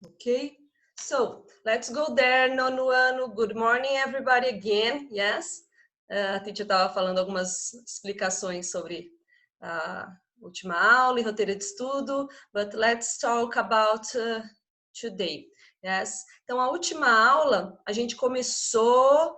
Okay, so let's go there, nono ano. Good morning, everybody, again. Yes, a teacher estava falando algumas explicações sobre a última aula e roteiro de estudo, but let's talk about today. Yes, então a última aula a gente começou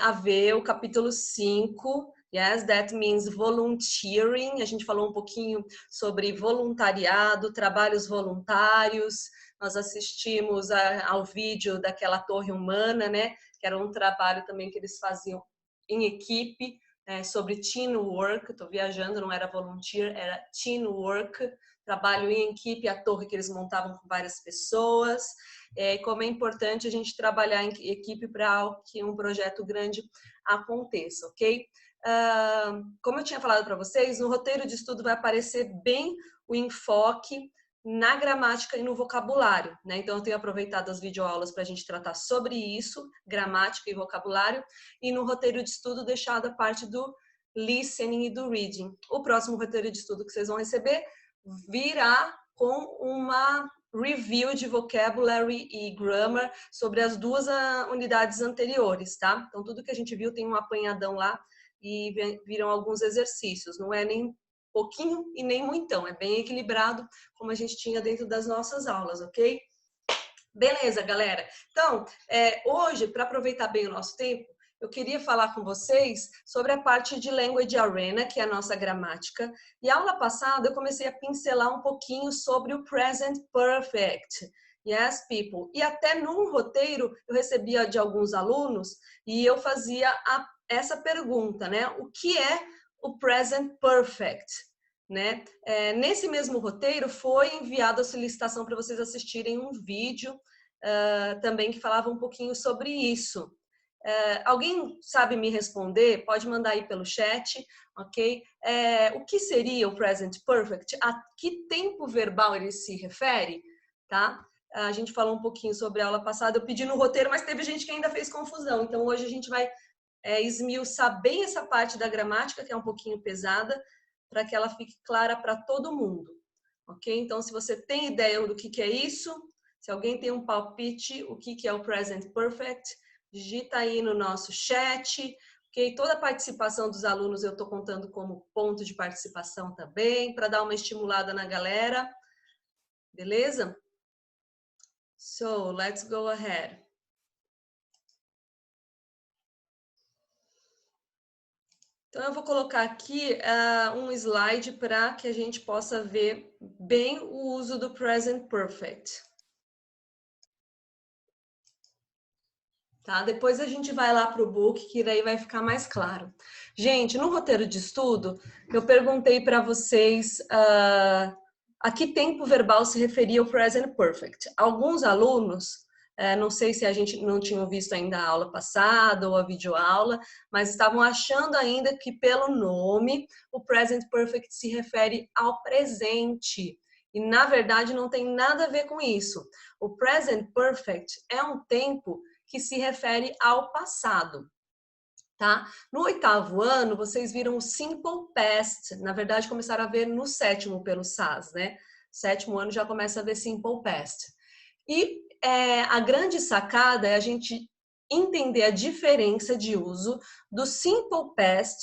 a ver o capítulo 5. Yes, that means volunteering. A gente falou um pouquinho sobre voluntariado, trabalhos voluntários. Nós assistimos ao vídeo daquela torre humana, né? Que era um trabalho também que eles faziam em equipe, sobre teamwork. Estou viajando, não era volunteer, era teamwork, trabalho em equipe, a torre que eles montavam com várias pessoas. Como é importante a gente trabalhar em equipe para que um projeto grande aconteça, ok? Como eu tinha falado para vocês, no roteiro de estudo vai aparecer bem o enfoque na gramática e no vocabulário, né? Então eu tenho aproveitado as videoaulas para a gente tratar sobre isso, gramática e vocabulário, e no roteiro de estudo deixado a parte do listening e do reading. O próximo roteiro de estudo que vocês vão receber virá com uma review de vocabulary e grammar sobre as duas unidades anteriores, tá? Então tudo que a gente viu tem um apanhadão lá e viram alguns exercícios, não é nem pouquinho e nem muitão, é bem equilibrado como a gente tinha dentro das nossas aulas, ok? Beleza, galera? Então, hoje, para aproveitar bem o nosso tempo, eu queria falar com vocês sobre a parte de Language Arena, que é a nossa gramática. E a aula passada eu comecei a pincelar um pouquinho sobre o Present Perfect. Yes, people. E até num roteiro eu recebia de alguns alunos e eu fazia essa pergunta, né? O que é o Present Perfect? Né? Nesse mesmo roteiro foi enviada a solicitação para vocês assistirem um vídeo também que falava um pouquinho sobre isso. Alguém sabe me responder? Pode mandar aí pelo chat, ok? O que seria o Present Perfect? A que tempo verbal ele se refere? Tá? A gente falou um pouquinho sobre a aula passada, eu pedi no roteiro, mas teve gente que ainda fez confusão. Então hoje a gente vai esmiuçar bem essa parte da gramática, que é um pouquinho pesada, para que ela fique clara para todo mundo, ok? Então, se você tem ideia do que é isso, se alguém tem um palpite, o que é o Present Perfect, digita aí no nosso chat, ok? Toda a participação dos alunos eu estou contando como ponto de participação também, para dar uma estimulada na galera, beleza? So, let's go ahead. Então, eu vou colocar aqui um slide para que a gente possa ver bem o uso do Present Perfect. Tá? Depois a gente vai lá para o book, que daí vai ficar mais claro. Gente, no roteiro de estudo, eu perguntei para vocês a que tempo verbal se referia o Present Perfect. Alguns alunos, não sei se a gente não tinha visto ainda a aula passada ou a videoaula, mas estavam achando ainda que pelo nome o Present Perfect se refere ao presente. E na verdade não tem nada a ver com isso. O Present Perfect é um tempo que se refere ao passado. Tá? No 8º ano, vocês viram o Simple Past. Na verdade, começaram a ver no 7º pelo SAS, né? 7º ano já começa a ver Simple Past. E a grande sacada é a gente entender a diferença de uso do Simple Past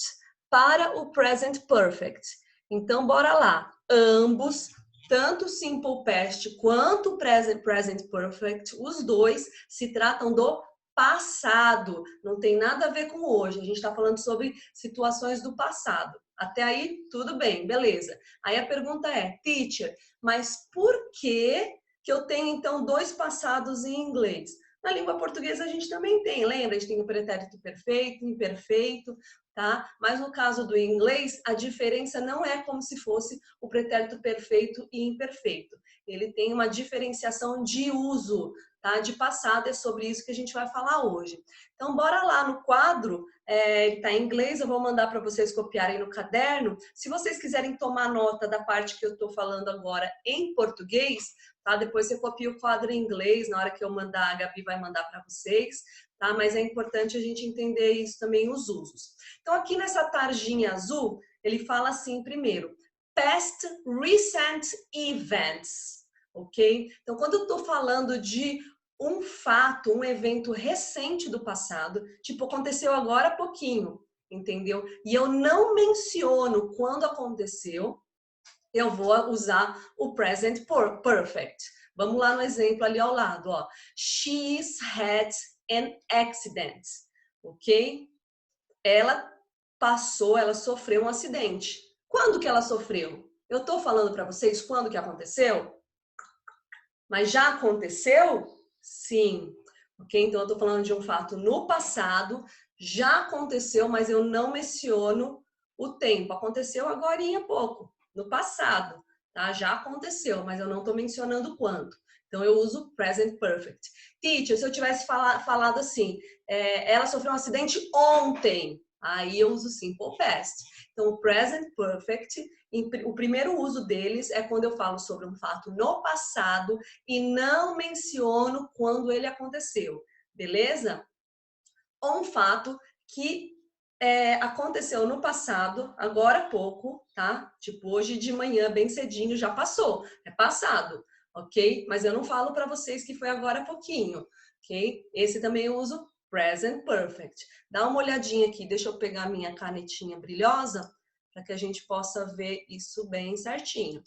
para o Present Perfect. Então, bora lá. Ambos, tanto o Simple Past quanto o Present Perfect, os dois se tratam do passado, não tem nada a ver com hoje. A gente está falando sobre situações do passado. Até aí, tudo bem, beleza. Aí a pergunta é, teacher, mas por que eu tenho, então, dois passados em inglês? Na língua portuguesa a gente também tem, lembra? A gente tem o pretérito perfeito, imperfeito, tá? Mas no caso do inglês, a diferença não é como se fosse o pretérito perfeito e imperfeito. Ele tem uma diferenciação de uso, tá? De passado, é sobre isso que a gente vai falar hoje. Então, bora lá no quadro, ele está em inglês, eu vou mandar para vocês copiarem no caderno. Se vocês quiserem tomar nota da parte que eu estou falando agora em português, tá? Depois você copia o quadro em inglês, na hora que eu mandar, a Gabi vai mandar para vocês, tá? Mas é importante a gente entender isso também, os usos. Então, aqui nessa tarjinha azul, ele fala assim primeiro, past recent events. ok? Então, quando eu estou falando de um fato, um evento recente do passado, tipo, aconteceu agora há pouquinho, entendeu? E eu não menciono quando aconteceu, eu vou usar o present perfect. Vamos lá no exemplo ali ao lado, ó. She's had an accident, ok? Ela ela sofreu um acidente. Quando que ela sofreu? Eu tô falando para vocês quando que aconteceu? Mas já aconteceu? Sim. Ok? Então eu tô falando de um fato no passado, já aconteceu, mas eu não menciono o tempo. Aconteceu agora há pouco, no passado, tá? Já aconteceu, mas eu não tô mencionando quando. Então eu uso present perfect. Teacher, se eu tivesse falado assim, ela sofreu um acidente ontem, aí eu uso simple past. Então o present perfect, o primeiro uso deles é quando eu falo sobre um fato no passado e não menciono quando ele aconteceu, beleza? Ou um fato que aconteceu no passado, agora há pouco, tá? Tipo, hoje de manhã, bem cedinho, já passou, é passado, ok? Mas eu não falo para vocês que foi agora há pouquinho, ok? Esse também eu uso present perfect. Dá uma olhadinha aqui, deixa eu pegar minha canetinha brilhosa para que a gente possa ver isso bem certinho.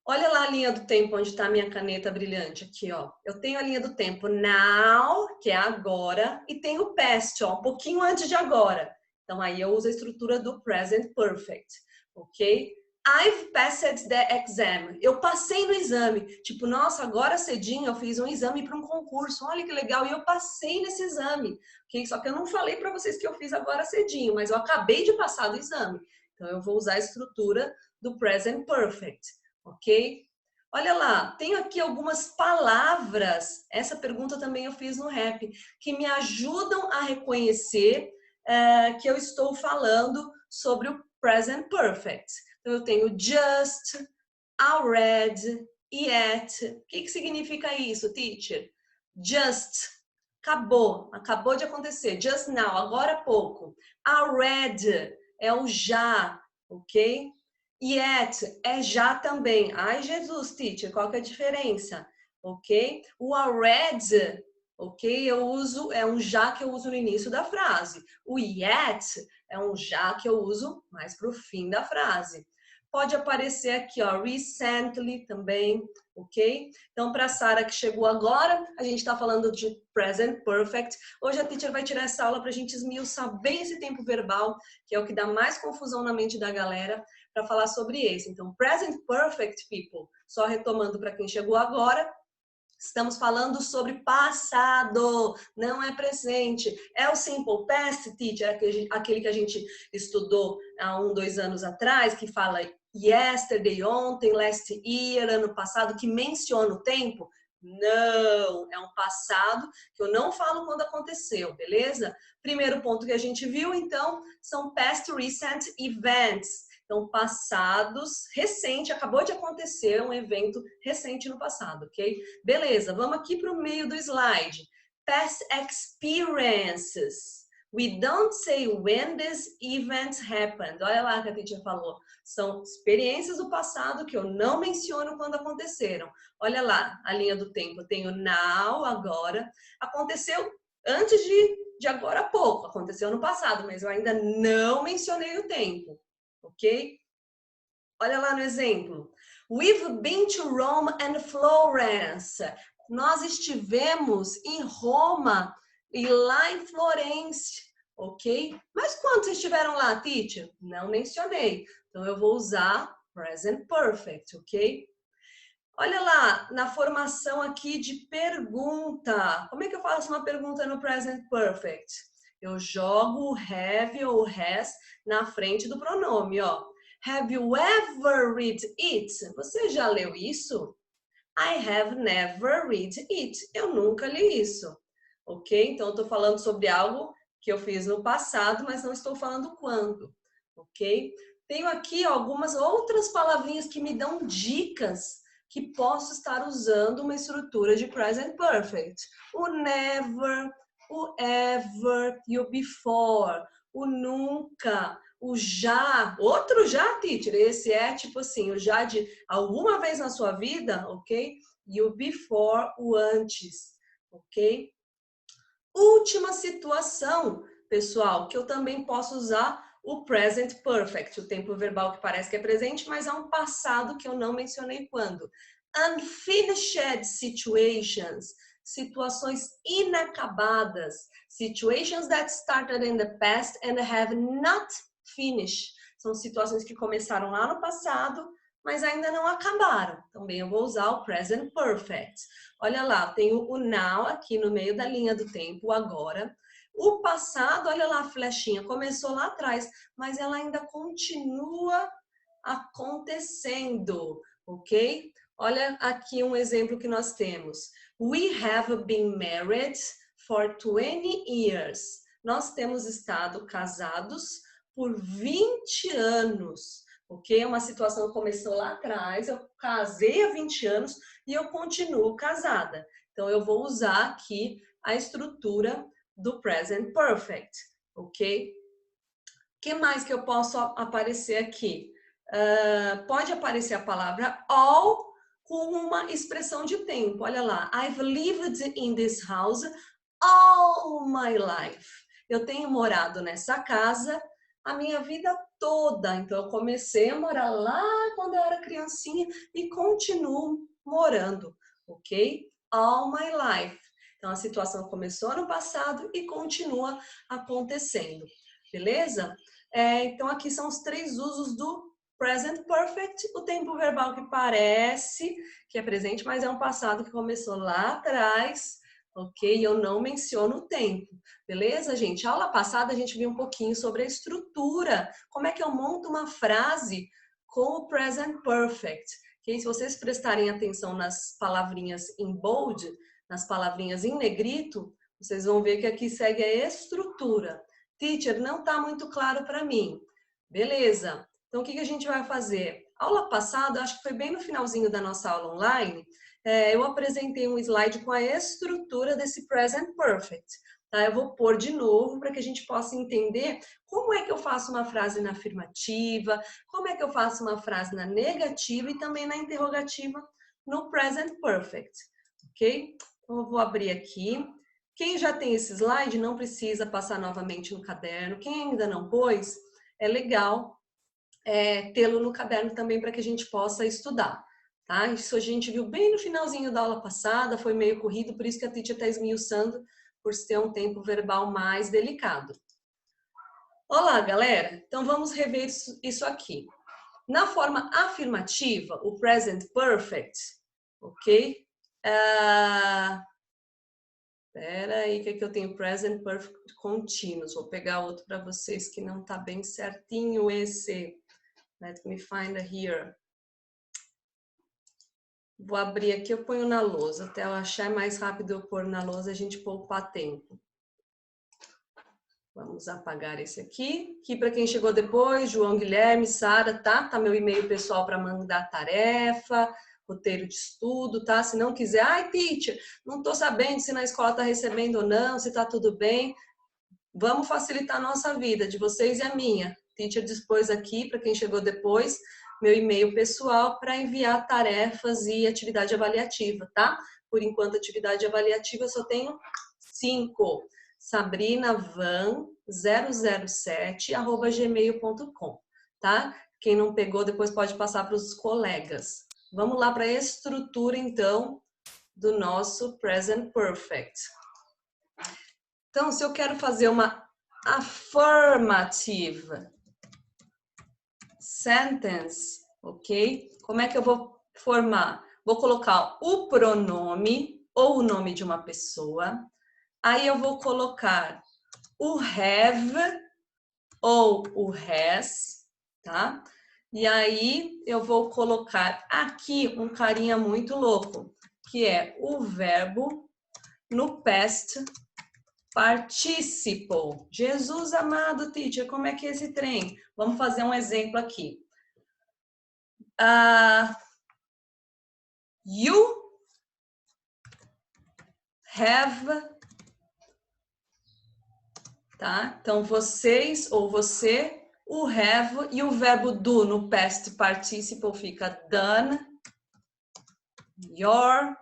Olha lá a linha do tempo onde está a minha caneta brilhante aqui, ó. Eu tenho a linha do tempo now, que é agora, e tenho o past, ó, um pouquinho antes de agora. Então aí eu uso a estrutura do present perfect, ok? I've passed the exam. Eu passei no exame. Tipo, nossa, agora cedinho eu fiz um exame para um concurso. Olha que legal, e eu passei nesse exame, ok? Só que eu não falei para vocês que eu fiz agora cedinho, mas eu acabei de passar do exame. Então eu vou usar a estrutura do present perfect. Ok? Olha lá, tenho aqui algumas palavras, essa pergunta também eu fiz no rap, que me ajudam a reconhecer que eu estou falando sobre o present perfect. Então eu tenho just, already, yet. O que significa isso, teacher? Just, acabou de acontecer. Just now, agora há pouco. Already é o já, ok? Yet é já também. Ai, Jesus, teacher, qual que é a diferença? Ok? O already, ok? Eu uso, é um já que eu uso no início da frase. O yet é um já que eu uso mais para o fim da frase. Pode aparecer aqui, ó, recently também, ok? Então, para a Sara que chegou agora, a gente está falando de present perfect. Hoje a teacher vai tirar essa aula para a gente esmiuçar bem esse tempo verbal, que é o que dá mais confusão na mente da galera, para falar sobre esse. Então, present perfect, people, só retomando para quem chegou agora, estamos falando sobre passado, não é presente. É o simple past, teacher, aquele que a gente estudou há 2 anos atrás, que fala yesterday, ontem, last year, ano passado, que menciona o tempo? Não, é um passado que eu não falo quando aconteceu, beleza? Primeiro ponto que a gente viu, então, são past recent events. Então, passados, recente, acabou de acontecer um evento recente no passado, ok? Beleza, vamos aqui para o meio do slide. Past experiences. We don't say when this event happened. Olha lá que a teacher falou. São experiências do passado que eu não menciono quando aconteceram. Olha lá a linha do tempo. Eu tenho now, agora. Aconteceu antes de agora há pouco. Aconteceu no passado, mas eu ainda não mencionei o tempo. Ok? Olha lá no exemplo. We've been to Rome and Florence. Nós estivemos em Roma e lá em Florença, ok? Mas quando vocês estiveram lá, teacher? Não mencionei. Então eu vou usar present perfect, ok? Olha lá, na formação aqui de pergunta. Como é que eu faço uma pergunta no present perfect? Eu jogo o have ou has na frente do pronome, ó. Have you ever read it? Você já leu isso? I have never read it. Eu nunca li isso. Ok? Então, eu estou falando sobre algo que eu fiz no passado, mas não estou falando quando. Ok? Tenho aqui algumas outras palavrinhas que me dão dicas que posso estar usando uma estrutura de present perfect. O never, o ever e o before. O nunca, o já, outro já, teacher, esse é tipo assim, o já de alguma vez na sua vida, ok? E o before, o antes, ok? Última situação, pessoal, que eu também posso usar o present perfect, o tempo verbal que parece que é presente, mas é um passado que eu não mencionei quando. Unfinished situations, situações inacabadas, situations that started in the past and have not finished. São situações que começaram lá no passado, mas ainda não acabaram. Também eu vou usar o present perfect. Olha lá, tem o now aqui no meio da linha do tempo, o agora. O passado, olha lá a flechinha, começou lá atrás, mas ela ainda continua acontecendo, ok? Olha aqui um exemplo que nós temos. We have been married for 20 years. Nós temos estado casados por 20 anos, ok? Uma situação que começou lá atrás, eu casei há 20 anos e eu continuo casada. Então, eu vou usar aqui a estrutura do present perfect, ok? O que mais que eu posso aparecer aqui? Pode aparecer a palavra all com uma expressão de tempo. Olha lá, I've lived in this house all my life. Eu tenho morado nessa casa a minha vida toda. Então, eu comecei a morar lá quando eu era criancinha e continuo morando, ok? All my life. Então, a situação começou no passado e continua acontecendo, beleza? Então, aqui são os 3 usos do present perfect, o tempo verbal que parece que é presente, mas é um passado que começou lá atrás, ok? Eu não menciono o tempo, beleza, gente? A aula passada a gente viu um pouquinho sobre a estrutura, como é que eu monto uma frase com o present perfect. Okay? Se vocês prestarem atenção nas palavrinhas em bold, nas palavrinhas em negrito, vocês vão ver que aqui segue a estrutura. Teacher, não está muito claro para mim. Beleza. Então, o que a gente vai fazer? Aula passada, acho que foi bem no finalzinho da nossa aula online, eu apresentei um slide com a estrutura desse present perfect. Tá? Eu vou pôr de novo para que a gente possa entender como é que eu faço uma frase na afirmativa, como é que eu faço uma frase na negativa e também na interrogativa no present perfect. Ok? Então, eu vou abrir aqui. Quem já tem esse slide não precisa passar novamente no caderno. Quem ainda não pôs, é legal tê-lo no caderno também para que a gente possa estudar. Tá? Isso a gente viu bem no finalzinho da aula passada, foi meio corrido, por isso que a teacher está esmiuçando, por ter um tempo verbal mais delicado. Olá, galera! Então vamos rever isso aqui. Na forma afirmativa, o present perfect, ok? Espera aí que eu tenho present perfect continuous. Vou pegar outro para vocês que não está bem certinho esse. Let me find here. Vou abrir aqui, eu ponho na lousa. Até eu achar mais rápido eu pôr na lousa, a gente poupar tempo. Vamos apagar esse aqui. Aqui para quem chegou depois, João Guilherme, Sara, tá? Tá meu e-mail pessoal para mandar tarefa, roteiro de estudo, tá? Se não quiser, ai, teacher, não tô sabendo se na escola tá recebendo ou não, se tá tudo bem. Vamos facilitar a nossa vida, de vocês e a minha. Teacher dispôs aqui, para quem chegou depois, meu e-mail pessoal para enviar tarefas e atividade avaliativa, tá? Por enquanto, atividade avaliativa eu só tenho 5. sabrinavan007@gmail.com, tá? Quem não pegou, depois pode passar para os colegas. Vamos lá para a estrutura, então, do nosso present perfect. Então, se eu quero fazer uma affirmative sentence, ok? Como é que eu vou formar? Vou colocar o pronome ou o nome de uma pessoa. Aí eu vou colocar o have ou o has, tá? E aí eu vou colocar aqui um carinha muito louco, que é o verbo no past participle. Jesus amado, teacher, como é que é esse trem? Vamos fazer um exemplo aqui. You have, tá? Então, vocês ou você o have e o verbo do no past participle fica done your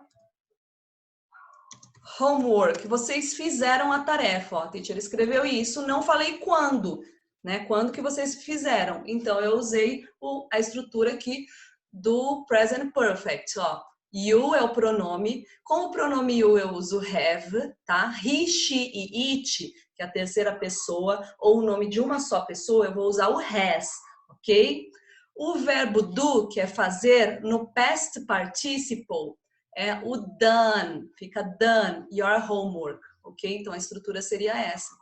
homework. Vocês fizeram a tarefa, ó, teacher escreveu isso, não falei quando, né? Quando que vocês fizeram. Então, eu usei a estrutura aqui do present perfect, ó. You é o pronome. Com o pronome you eu uso have, tá? He, she e it, que é a terceira pessoa, ou o nome de uma só pessoa, eu vou usar o has, ok? O verbo do, que é fazer, no past participle, é o done, fica done, your homework, ok? Então a estrutura seria essa.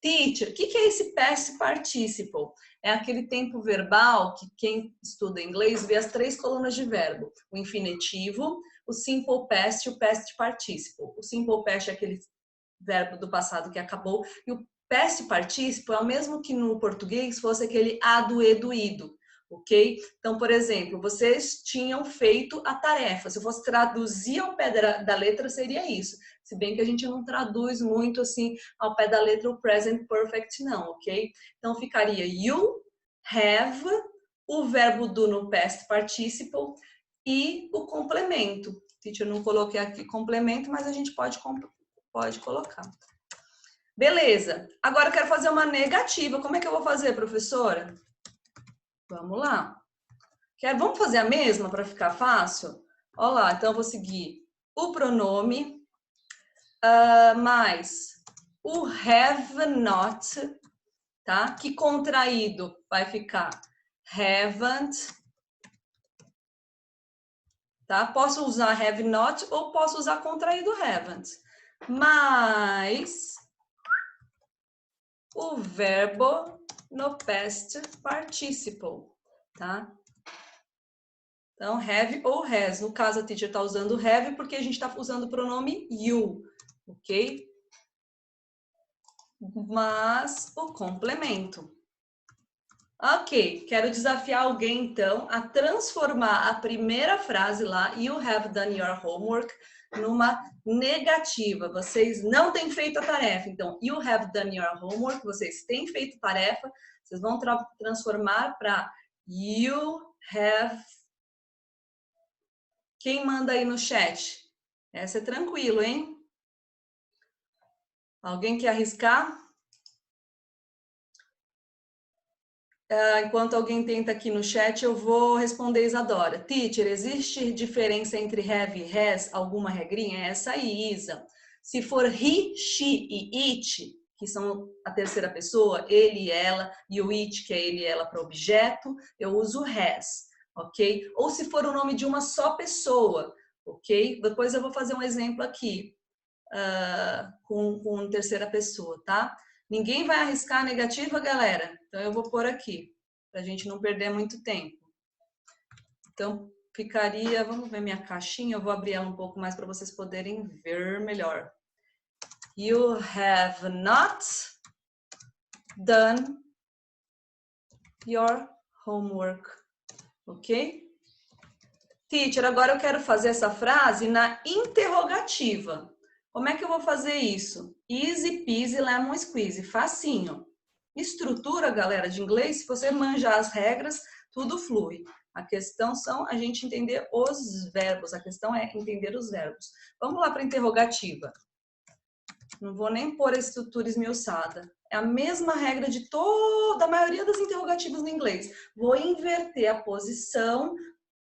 Teacher, o que é esse past participle? É aquele tempo verbal que quem estuda inglês vê as 3 colunas de verbo. O infinitivo, o simple past e o past participle. O simple past é aquele verbo do passado que acabou e o past participle é o mesmo que no português fosse aquele ado, edo, ido. Ok? Então, por exemplo, vocês tinham feito a tarefa. Se eu fosse traduzir ao pé da letra, seria isso. Se bem que a gente não traduz muito assim ao pé da letra o present perfect, não, ok? Então, ficaria you have, o verbo do no past participle e o complemento. Teacher, eu não coloquei aqui complemento, mas a gente pode colocar. Beleza. Agora eu quero fazer uma negativa. Como é que eu vou fazer, professora? Vamos lá. Vamos fazer a mesma para ficar fácil? Olha lá, então eu vou seguir o pronome mais o have not, tá? Que contraído vai ficar haven't, tá? Posso usar have not ou posso usar contraído haven't. Mais o verbo no past participle, tá? Então, have ou has. No caso, a teacher está usando have porque a gente está usando o pronome you, ok? Mas o complemento. Ok, quero desafiar alguém, então, a transformar a primeira frase lá, you have done your homework, numa negativa. Vocês não têm feito a tarefa. Então, you have done your homework, vocês têm feito tarefa. Vocês vão transformar para you have. Quem manda aí no chat? Essa é tranquilo, hein? Alguém quer arriscar? Enquanto alguém tenta aqui no chat, eu vou responder Isadora. Teacher, existe diferença entre have e has? Alguma regrinha? É essa aí, Isa. Se for he, she e it, que são a terceira pessoa, ele e ela, e o it, que é ele e ela para objeto, eu uso has, ok? Ou se for o nome de uma só pessoa, ok? Depois eu vou fazer um exemplo aqui com terceira pessoa, tá? Ninguém vai arriscar a negativa, galera? Então, eu vou pôr aqui, para a gente não perder muito tempo. Então, ficaria... Vamos ver minha caixinha, eu vou abrir ela um pouco mais para vocês poderem ver melhor. You have not done your homework. Ok? Teacher, agora eu quero fazer essa frase na interrogativa. Como é que eu vou fazer isso? Easy peasy lemon squeezy, facinho. Estrutura, galera, de inglês, se você manjar as regras, tudo flui. A questão são a gente entender os verbos, a questão é entender os verbos. Vamos lá para a interrogativa. Não vou nem pôr a estrutura esmiuçada. É a mesma regra de toda a maioria das interrogativas no inglês. Vou inverter a posição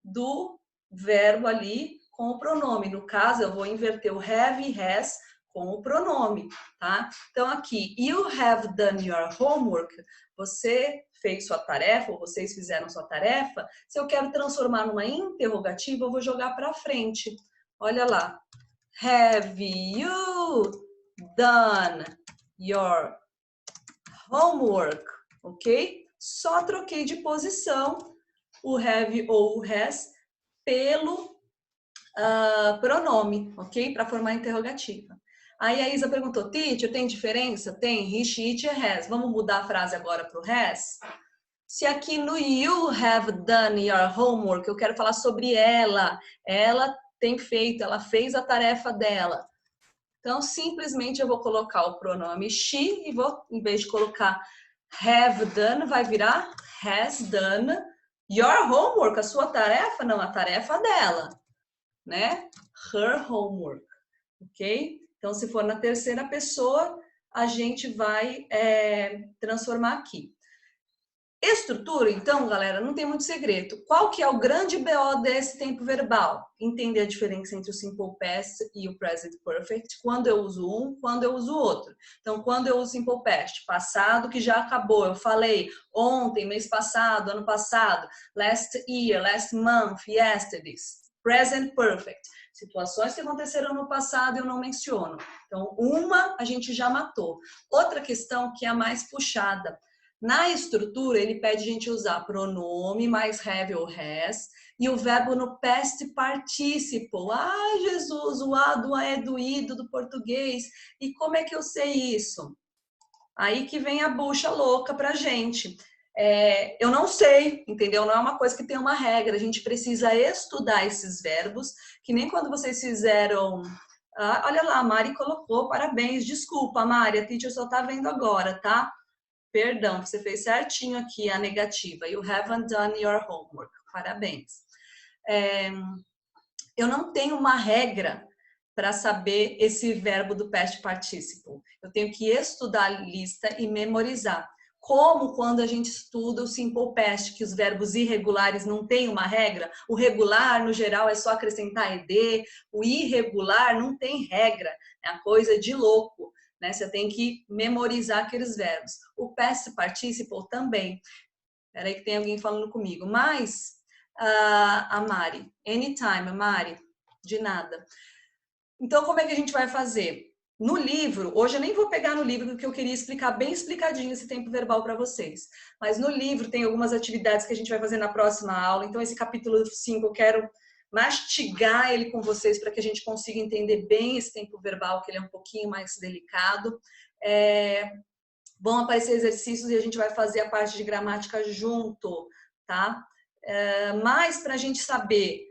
do verbo ali com o pronome. No caso, eu vou inverter o have e has com o pronome, tá? Então, aqui, you have done your homework. Você fez sua tarefa, ou vocês fizeram sua tarefa. Se eu quero transformar numa interrogativa, eu vou jogar para frente. Olha lá. Have you done your homework? Ok? Só troquei de posição o have ou o has pelo pronome, ok? Para formar a interrogativa. Aí a Isa perguntou, teacher, tem diferença? Tem, he, she, it e has. Vamos mudar a frase agora para o has? Se aqui no you have done your homework, eu quero falar sobre ela. Ela tem feito, ela fez a tarefa dela. Então, simplesmente eu vou colocar o pronome she e vou, em vez de colocar Have done vai virar has done your homework, a sua tarefa, não, a tarefa dela, né? Her homework, ok? Então, se for na terceira pessoa, a gente vai transformar aqui. Estrutura, então, galera, não tem muito segredo. Qual que é o grande BO desse tempo verbal? Entender a diferença entre o Simple Past e o Present Perfect. Quando eu uso um, quando eu uso o outro. Então, quando eu uso Simple Past, passado que já acabou. Eu falei ontem, mês passado, ano passado. Last year, last month, yesterday. Present Perfect. Situações que aconteceram no passado eu não menciono. Então, uma a gente já matou. Outra questão que é a mais puxada. Na estrutura, ele pede a gente usar pronome mais have ou has e o verbo no past participle. Ai, Jesus, o a do a é do ido do português. E como é que eu sei isso? Aí que vem a bucha louca pra gente. Eu não sei, entendeu? Não é uma coisa que tem uma regra. A gente precisa estudar esses verbos, que nem quando vocês fizeram... Ah, olha lá, a Mari colocou, parabéns. Desculpa, Mari, a teacher só tá vendo agora, tá? Perdão, você fez certinho aqui a negativa. You haven't done your homework. Parabéns. Eu não tenho uma regra para saber esse verbo do past participle. Eu tenho que estudar a lista e memorizar. Como quando a gente estuda o simple past, que os verbos irregulares não têm uma regra. O regular, no geral, é só acrescentar ed. O irregular não tem regra. É uma coisa de louco. Né? Você tem que memorizar aqueles verbos. O past participle também. Espera aí que tem alguém falando comigo. Mas, a Mari, anytime, Mari, de nada. Então, como é que a gente vai fazer? No livro, hoje eu nem vou pegar no livro, porque eu queria explicar bem explicadinho esse tempo verbal para vocês. Mas no livro tem algumas atividades que a gente vai fazer na próxima aula. Então, esse capítulo 5 eu quero mastigar ele com vocês para que a gente consiga entender bem esse tempo verbal, que ele é um pouquinho mais delicado. Vão aparecer exercícios e a gente vai fazer a parte de gramática junto, tá? Mas para a gente saber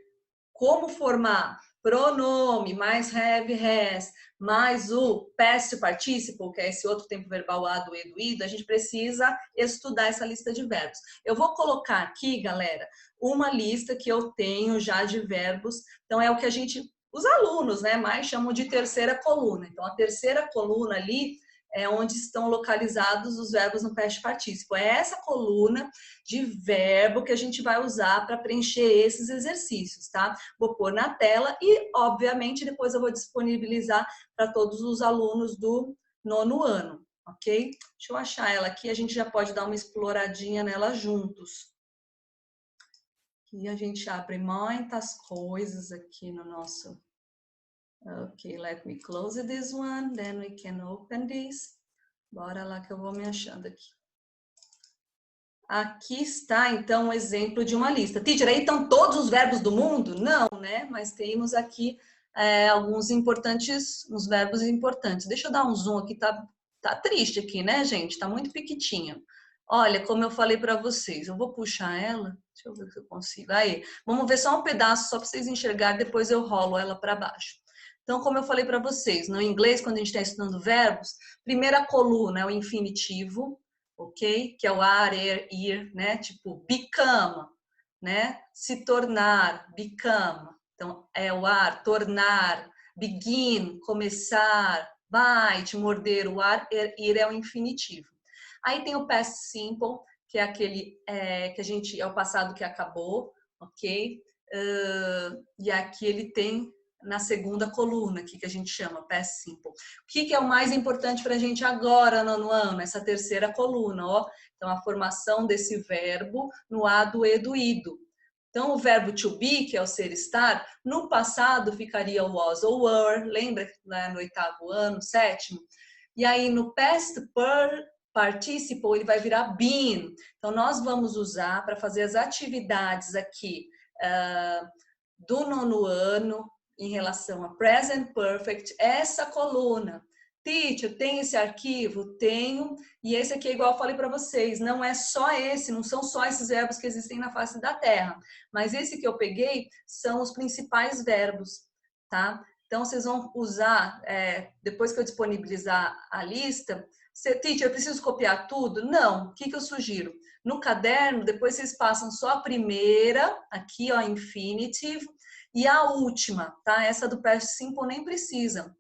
como formar pronome, mais have, has, mais o past participle, que é esse outro tempo verbal a do e do ido, a gente precisa estudar essa lista de verbos. Eu vou colocar aqui, galera, uma lista que eu tenho já de verbos. Então, é o que a gente, os alunos, né, mais chamam de terceira coluna. Então, a terceira coluna ali é onde estão localizados os verbos no past participle. É essa coluna de verbo que a gente vai usar para preencher esses exercícios, tá? Vou pôr na tela e, obviamente, depois eu vou disponibilizar para todos os alunos do 9º ano, ok? Deixa eu achar ela aqui, a gente já pode dar uma exploradinha nela juntos. E a gente abre muitas coisas aqui no nosso... Ok, let me close this one, then we can open this. Bora lá que eu vou me achando aqui. Aqui está, então, um exemplo de uma lista. Teacher, aí estão todos os verbos do mundo? Não, né? Mas temos aqui alguns importantes, uns verbos importantes. Deixa eu dar um zoom aqui, tá triste aqui, né, gente? Tá muito pequitinho. Olha, como eu falei para vocês, eu vou puxar ela. Deixa eu ver se eu consigo. Aí, vamos ver só um pedaço, só para vocês enxergarem, depois eu rolo ela para baixo. Então, como eu falei para vocês, no inglês, quando a gente está estudando verbos, primeira coluna é o infinitivo, ok? Que é o are, ir, né? Tipo, become, né? Se tornar, become. Então, é o are, tornar, begin, começar, bite, morder. O are, ir é o infinitivo. Aí tem o past simple, que é aquele que a gente, é o passado que acabou, ok? E aqui ele tem na segunda coluna aqui que a gente chama past simple. O que é o mais importante para a gente agora no ano? Essa terceira coluna, ó. Então, a formação desse verbo no a do e do ido. Então, o verbo to be, que é o ser estar, no passado ficaria o was ou were, lembra lá no 8º ano, 7º? E aí, no past participle, ele vai virar been. Então, nós vamos usar para fazer as atividades aqui do 9º ano, em relação a present perfect, essa coluna. Teacher, tem esse arquivo? Tenho. E esse aqui é igual eu falei para vocês, não é só esse, não são só esses verbos que existem na face da Terra. Mas esse que eu peguei são os principais verbos, tá? Então, vocês vão usar, depois que eu disponibilizar a lista, teacher, eu preciso copiar tudo? Não. O que eu sugiro? No caderno, depois vocês passam só a primeira, aqui, ó, infinitive, e a última, tá? Essa do past simple nem precisam,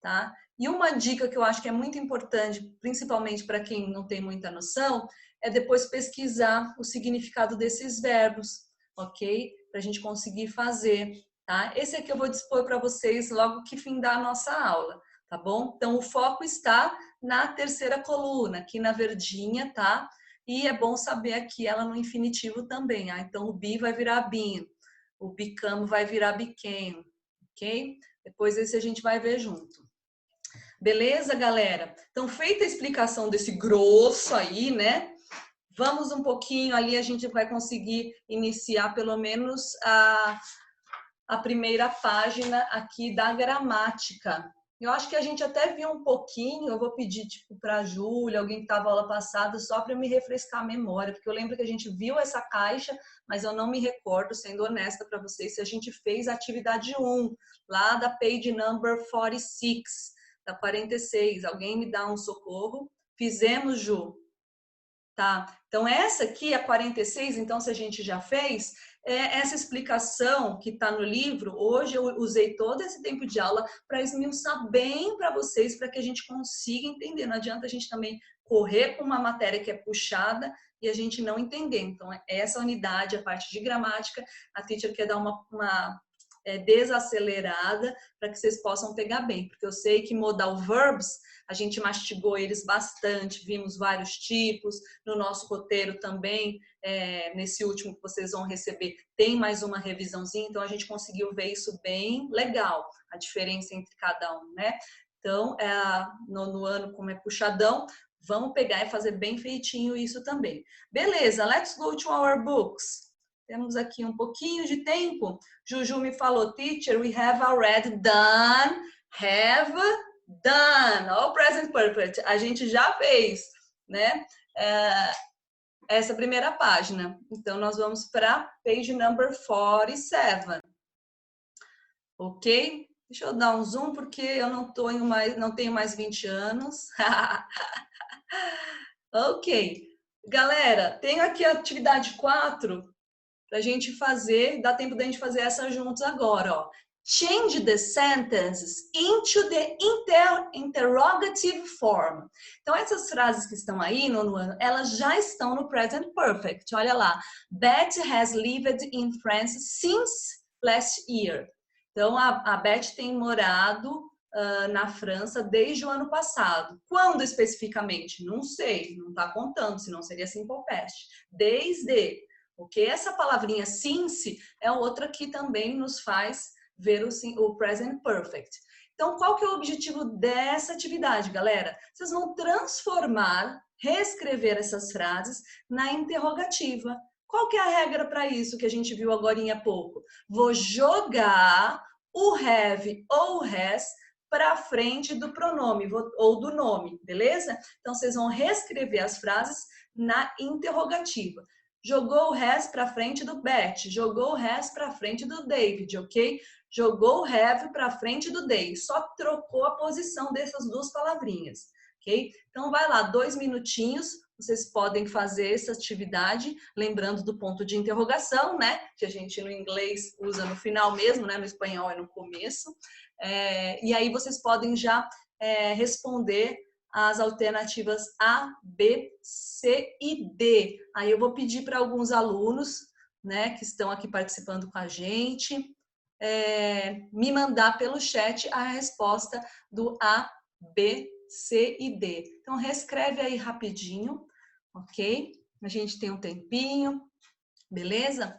tá? E uma dica que eu acho que é muito importante, principalmente para quem não tem muita noção, é depois pesquisar o significado desses verbos, ok? Para a gente conseguir fazer, tá? Esse aqui eu vou dispor para vocês logo que findar a nossa aula, tá bom? Então, o foco está na terceira coluna, aqui na verdinha, tá? E é bom saber aqui ela no infinitivo também, ah? Então, o be vai virar been, o become vai virar became, ok? Depois esse a gente vai ver junto. Beleza, galera? Então, feita a explicação desse grosso aí, né? Vamos um pouquinho ali, a gente vai conseguir iniciar pelo menos a primeira página aqui da gramática. Eu acho que a gente até viu um pouquinho, eu vou pedir tipo para a Júlia, alguém que estava aula passada, só para me refrescar a memória, porque eu lembro que a gente viu essa caixa, mas eu não me recordo, sendo honesta para vocês, se a gente fez a atividade 1, lá da page number 46, da 46. Alguém me dá um socorro? Fizemos, Ju? Tá? Então, essa aqui, a 46, então, se a gente já fez, essa explicação que está no livro, hoje eu usei todo esse tempo de aula para esmiuçar bem para vocês, para que a gente consiga entender. Não adianta a gente também correr com uma matéria que é puxada e a gente não entender. Então, essa unidade, a parte de gramática, a teacher quer dar uma desacelerada para que vocês possam pegar bem, porque eu sei que modal verbs, a gente mastigou eles bastante, vimos vários tipos, no nosso roteiro também, nesse último que vocês vão receber, tem mais uma revisãozinha, então a gente conseguiu ver isso bem legal, a diferença entre cada um, né? Então, no ano, como é puxadão, vamos pegar e fazer bem feitinho isso também. Beleza, let's go to our books. Temos aqui um pouquinho de tempo. Juju me falou, teacher, we have already done, have done. All present perfect. A gente já fez, né? Essa primeira página. Então, nós vamos para page number 47. Ok? Deixa eu dar um zoom, porque eu não tenho mais 20 anos. Ok. Galera, tenho aqui a atividade 4 para a gente fazer, dá tempo da gente fazer essa juntos agora, ó. Change the sentences into the interrogative form. Então, essas frases que estão aí no ano, elas já estão no present perfect. Olha lá. Betty has lived in France since last year. Então, a Betty tem morado na França desde o ano passado. Quando especificamente? Não sei, não está contando, senão seria simple past. Desde. Porque essa palavrinha since é outra que também nos faz ver o present perfect. Então, qual que é o objetivo dessa atividade, galera? Vocês vão transformar, reescrever essas frases na interrogativa. Qual que é a regra para isso que a gente viu agora há pouco? Vou jogar o have ou o has para frente do pronome ou do nome, beleza? Então, vocês vão reescrever as frases na interrogativa. Jogou o has para frente do Bet, jogou o has para frente do David, ok? Jogou o have para frente do they, só trocou a posição dessas duas palavrinhas, ok? Então vai lá, 2 minutinhos, vocês podem fazer essa atividade, lembrando do ponto de interrogação, né? Que a gente no inglês usa no final mesmo, né? No espanhol é no começo. E aí vocês podem já responder as alternativas A, B, C e D. Aí eu vou pedir para alguns alunos, né, que estão aqui participando com a gente, me mandar pelo chat a resposta do A, B, C e D. Então, reescreve aí rapidinho, ok? A gente tem um tempinho, beleza?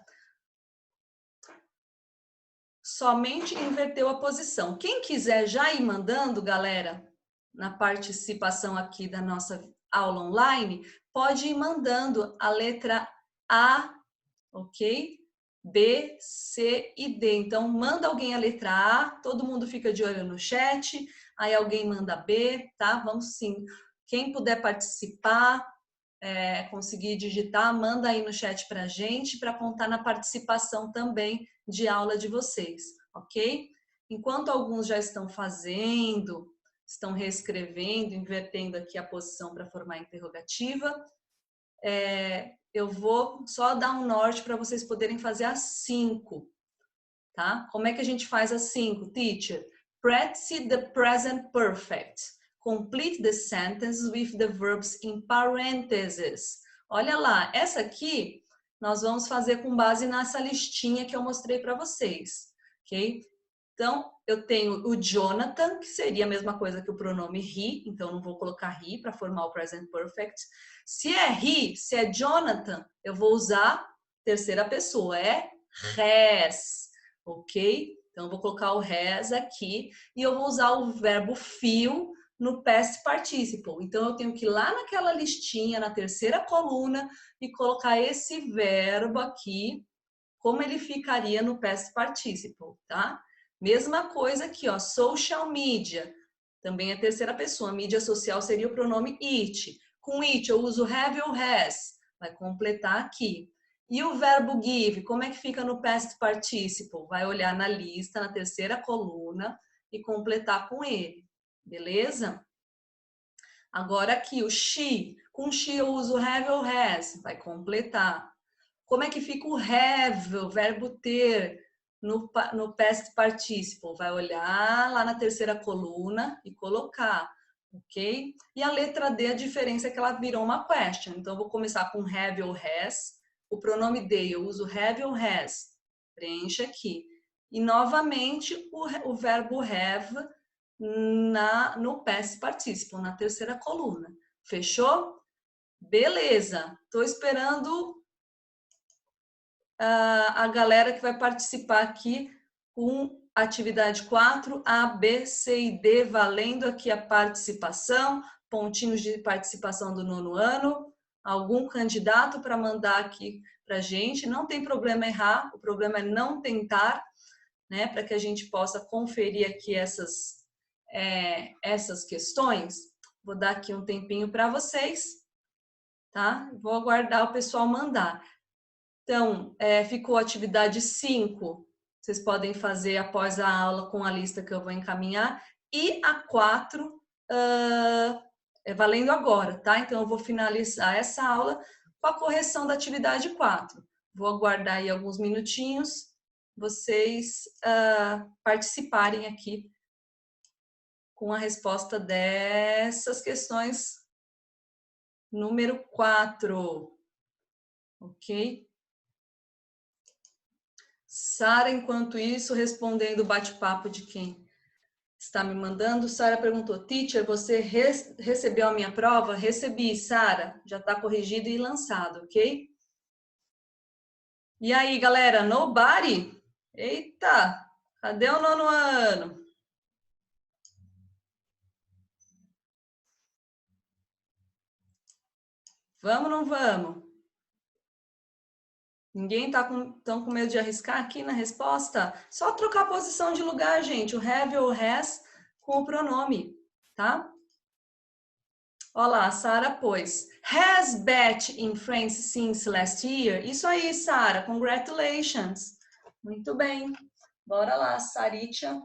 Somente inverteu a posição. Quem quiser já ir mandando, galera, na participação aqui da nossa aula online, pode ir mandando a letra A, ok? B, C e D. Então, manda alguém a letra A, todo mundo fica de olho no chat, aí alguém manda B, tá? Vamos sim. Quem puder participar, conseguir digitar, manda aí no chat pra gente, para contar na participação também de aula de vocês, ok? Enquanto alguns já estão fazendo, estão reescrevendo, invertendo aqui a posição para formar a interrogativa, eu vou só dar um norte para vocês poderem fazer as 5, tá? Como é que a gente faz as 5, teacher? Practice the present perfect. Complete the sentence with the verbs in parentheses. Olha lá, essa aqui nós vamos fazer com base nessa listinha que eu mostrei para vocês, ok? Então, eu tenho o Jonathan, que seria a mesma coisa que o pronome he, então não vou colocar he para formar o present perfect. Se é he, se é Jonathan, eu vou usar terceira pessoa, é has, ok? Então, eu vou colocar o has aqui e eu vou usar o verbo feel no past participle. Então, eu tenho que ir lá naquela listinha, na terceira coluna, e colocar esse verbo aqui, como ele ficaria no past participle, tá? Mesma coisa aqui, ó, social media, também é terceira pessoa, mídia social seria o pronome it. Com it eu uso have ou has, vai completar aqui. E o verbo give, como é que fica no past participle? Vai olhar na lista, na terceira coluna e completar com ele, beleza? Agora aqui, o she, com she eu uso have ou has, vai completar. Como é que fica o have, o verbo ter, no past participle? Vai olhar lá na terceira coluna e colocar, ok? E a letra D, a diferença é que ela virou uma question. Então, eu vou começar com have ou has. O pronome they, eu uso have ou has. Preenche aqui. E, novamente, o verbo have no past participle, na terceira coluna. Fechou? Beleza. Estou esperando a galera que vai participar aqui com atividade 4, A, B, C e D, valendo aqui a participação, pontinhos de participação do 9º ano, algum candidato para mandar aqui para a gente, não tem problema errar, o problema é não tentar, né, para que a gente possa conferir aqui essas questões. Vou dar aqui um tempinho para vocês, tá? Vou aguardar o pessoal mandar. Então, ficou a atividade 5, vocês podem fazer após a aula com a lista que eu vou encaminhar, e a 4, valendo agora, tá? Então, eu vou finalizar essa aula com a correção da atividade 4. Vou aguardar aí alguns minutinhos, vocês participarem aqui com a resposta dessas questões número 4, ok? Sara, enquanto isso, respondendo o bate-papo de quem está me mandando, Sara perguntou, teacher, você recebeu a minha prova? Recebi, Sara, já está corrigido e lançado, ok? E aí, galera, nobody? Eita, cadê o 9º ano? Vamos ou não vamos? Ninguém tá tão com medo de arriscar aqui na resposta? Só trocar a posição de lugar, gente. O have ou has com o pronome, tá? Olá, Sara pôs. Has Beth in France since last year? Isso aí, Sara. Congratulations. Muito bem. Bora lá, Saritia.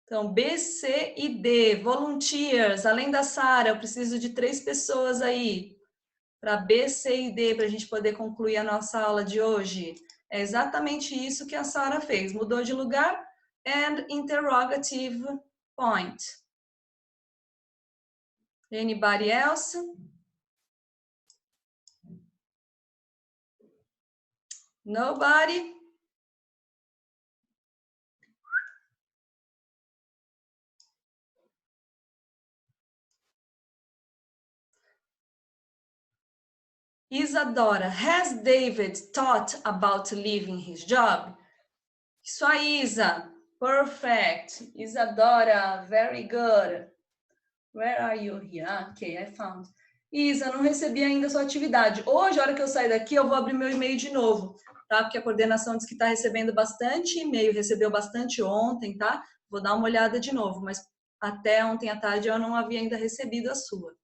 Então, B, C e D. Volunteers. Além da Sara, eu preciso de 3 pessoas aí. Para B, C e D, para a gente poder concluir a nossa aula de hoje. É exatamente isso que a Sara fez. Mudou de lugar and interrogative point. Anybody else? Nobody? Isadora, has David thought about leaving his job? Isso aí, Isa. Perfect. Isadora, very good. Where are you here? Okay, I found. Isa, não recebi ainda a sua atividade. Hoje, a hora que eu sair daqui, eu vou abrir meu e-mail de novo, tá? Porque a coordenação diz que está recebendo bastante e-mail, recebeu bastante ontem, tá? Vou dar uma olhada de novo, mas até ontem à tarde eu não havia ainda recebido a sua.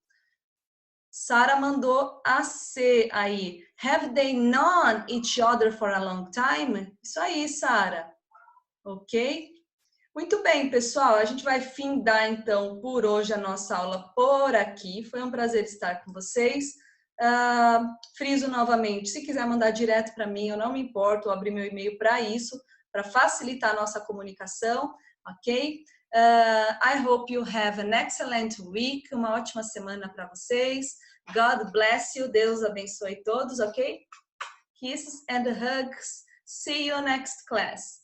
Sara mandou a C aí. Have they known each other for a long time? Isso aí, Sara. Ok? Muito bem, pessoal. A gente vai findar, então, por hoje a nossa aula por aqui. Foi um prazer estar com vocês. Friso novamente, se quiser mandar direto para mim, eu não me importo, eu abri meu e-mail para isso, para facilitar a nossa comunicação, ok? I hope you have an excellent week, uma ótima semana para vocês. God bless you, Deus abençoe todos, ok? Kisses and hugs. See you next class.